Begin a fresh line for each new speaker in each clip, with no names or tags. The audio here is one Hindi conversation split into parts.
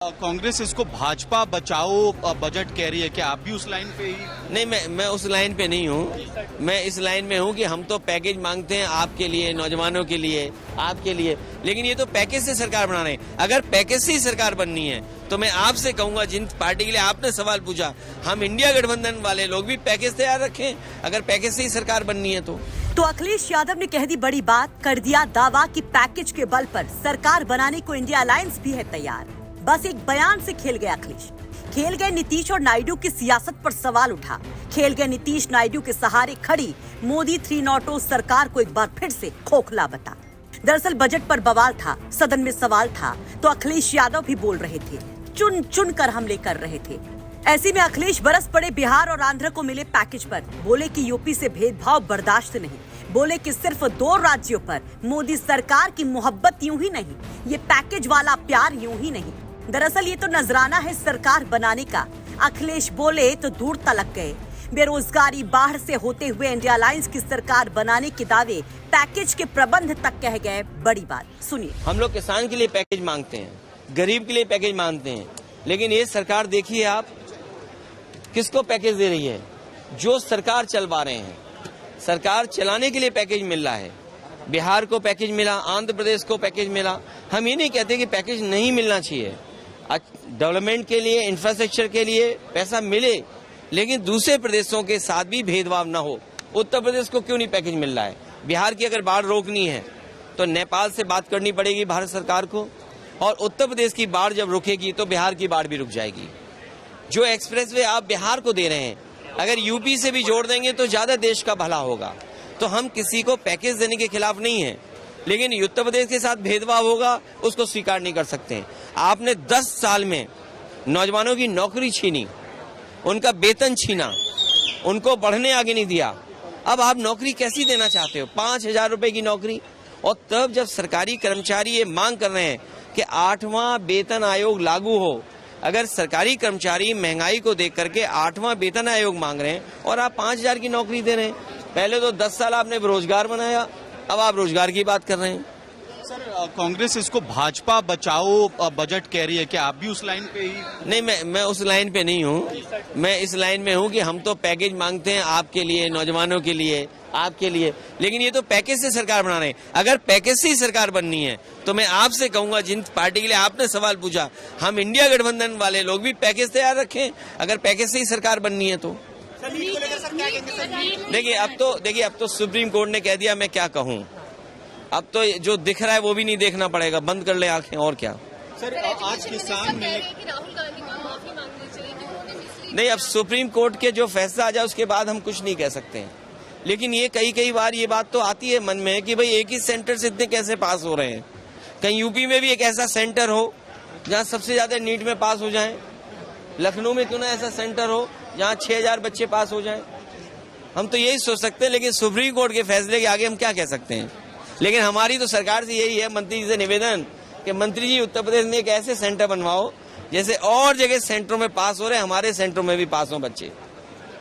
कांग्रेस इसको भाजपा बचाओ बजट कह रही है, क्या आप भी उस लाइन पे ही?
नहीं, मैं उस लाइन पे नहीं हूँ। मैं इस लाइन में हूँ कि हम तो पैकेज मांगते हैं आपके लिए, नौजवानों के लिए, आपके लिए, लेकिन ये तो पैकेज से सरकार बना रहे हैं। अगर पैकेज से ही सरकार बननी है तो मैं आपसे कहूंगा, जिन पार्टी के लिए आपने सवाल पूछा, हम इंडिया गठबंधन वाले लोग भी पैकेज तैयार रखें अगर पैकेज से ही सरकार बननी है तो
अखिलेश यादव ने कह दी बड़ी बात, कर दिया दावा कि पैकेज के बल पर सरकार बनाने को इंडिया अलायंस भी है तैयार। बस एक बयान से खेल गए अखिलेश, खेल गए नीतीश और नायडू की सियासत पर सवाल उठा, खेल गए नीतीश नायडू के सहारे खड़ी मोदी 3.0 सरकार को एक बार फिर से खोखला बता। दरअसल बजट पर बवाल था, सदन में सवाल था, तो अखिलेश यादव भी बोल रहे थे, चुन चुन कर हमले कर रहे थे। ऐसे में अखिलेश बरस पड़े बिहार और आंध्र को मिले पैकेज पर, बोले कि यूपी से भेदभाव बर्दाश्त नहीं, बोले कि सिर्फ 2 राज्यों पर मोदी सरकार की मोहब्बत यूं ही नहीं, ये पैकेज वाला प्यार यूं ही नहीं। दरअसल ये तो नजराना है सरकार बनाने का। अखिलेश बोले तो दूर तलक गए, बेरोजगारी बाढ़ से होते हुए इंडिया अलायंस की सरकार बनाने के दावे, पैकेज के प्रबंध तक कह गए बड़ी बात। सुनिए,
हम लोग किसान के लिए पैकेज मांगते हैं, गरीब के लिए पैकेज मांगते हैं, लेकिन ये सरकार देखिए आप किसको पैकेज दे रही है? जो सरकार चलवा रहे हैं, सरकार चलाने के लिए पैकेज मिल रहा है। बिहार को पैकेज मिला, आंध्र प्रदेश को पैकेज मिला। हम ये नहीं कहते कि पैकेज नहीं मिलना चाहिए, डेवलपमेंट के लिए, इंफ्रास्ट्रक्चर के लिए पैसा मिले, लेकिन दूसरे प्रदेशों के साथ भी भेदभाव न हो। उत्तर प्रदेश को क्यों नहीं पैकेज मिल रहा है? बिहार की अगर बाढ़ रोकनी है तो नेपाल से बात करनी पड़ेगी भारत सरकार को, और उत्तर प्रदेश की बाढ़ जब रुकेगी तो बिहार की बाढ़ भी रुक जाएगी। जो एक्सप्रेसवे आप बिहार को दे रहे हैं, अगर यूपी से भी जोड़ देंगे तो ज्यादा देश का भला होगा। तो हम किसी को पैकेज देने के खिलाफ नहीं है, लेकिन उत्तर प्रदेश के साथ भेदभाव होगा उसको स्वीकार नहीं कर सकते। आपने 10 साल में नौजवानों की नौकरी छीनी, उनका वेतन छीना, उनको बढ़ने आगे नहीं दिया। अब आप नौकरी कैसी देना चाहते हो? 5,000 रुपए की नौकरी। और तब जब सरकारी कर्मचारी ये मांग कर रहे हैं कि 8वां वेतन आयोग लागू हो, अगर सरकारी कर्मचारी महंगाई को देख करके 8वां वेतन आयोग मांग रहे हैं और आप 5,000 की नौकरी दे रहे हैं, पहले तो 10 साल आपने रोजगार बनाया, अब आप रोजगार की बात कर रहे हैं।
सर, कांग्रेस इसको भाजपा बचाओ बजट कह रही है, क्या आप भी उस लाइन पे ही?
नहीं, मैं उस लाइन पे नहीं हूँ। मैं इस लाइन में हूँ कि हम तो पैकेज मांगते हैं आपके लिए, नौजवानों के लिए, आपके लिए, लेकिन ये तो पैकेज से सरकार बना रहे हैं। अगर पैकेज से ही सरकार बननी है तो मैं आपसे कहूंगा, जिन पार्टी के लिए आपने सवाल पूछा, हम इंडिया गठबंधन वाले लोग भी पैकेज तैयार रखें अगर पैकेज से ही सरकार बननी है तो। देखिए अब तो सुप्रीम कोर्ट ने कह दिया, मैं क्या कहूँ। अब तो जो दिख रहा है वो भी नहीं देखना पड़ेगा, बंद कर ले आंखें, और क्या।
सर, आज किसान
नहीं, अब सुप्रीम कोर्ट के जो फैसला आ जाए उसके बाद हम कुछ नहीं कह सकते हैं, लेकिन ये कई बार ये बात तो आती है मन में कि भाई एक ही सेंटर से इतने कैसे पास हो रहे हैं। कहीं यूपी में भी एक ऐसा सेंटर हो जहां सबसे ज्यादा नीट में पास हो जाएं, लखनऊ में क्यों ना ऐसा सेंटर हो जहां 6,000 बच्चे पास हो जाएं। हम तो यही सोच सकते हैं, लेकिन सुप्रीम कोर्ट के फैसले के आगे हम क्या कह सकते हैं। लेकिन हमारी तो सरकार से यही है, मंत्री जी से निवेदन कि मंत्री जी उत्तर प्रदेश में एक ऐसे सेंटर बनवाओ जैसे और जगह सेंटरों में पास हो रहे हैं, हमारे सेंटरों में भी पास हो बच्चे।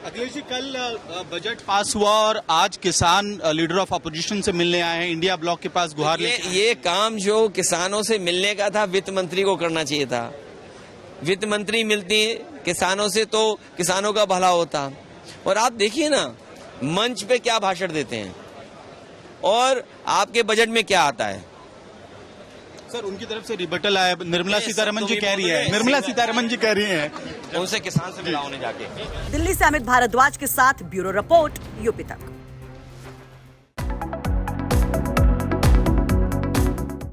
अखिलेश जी, कल बजट पास हुआ और आज किसान लीडर ऑफ अपोजिशन से मिलने आए हैं, इंडिया ब्लॉक के पास गुहार लेके।
ये काम जो किसानों से मिलने का था, वित्त मंत्री को करना चाहिए था। वित्त मंत्री मिलती है किसानों से तो किसानों का भला होता। और आप देखिए ना, मंच पे क्या भाषण देते हैं और आपके बजट में क्या आता है।
सर, उनकी तरफ से रिबटल आया, निर्मला सीतारमण जी कह रही है, निर्मला सीतारमण जी कह रही हैं,
उनसे किसान से मिला उन्हें जाके।
दिल्ली से अमित भारद्वाज के साथ ब्यूरो रिपोर्ट, यूपी तक।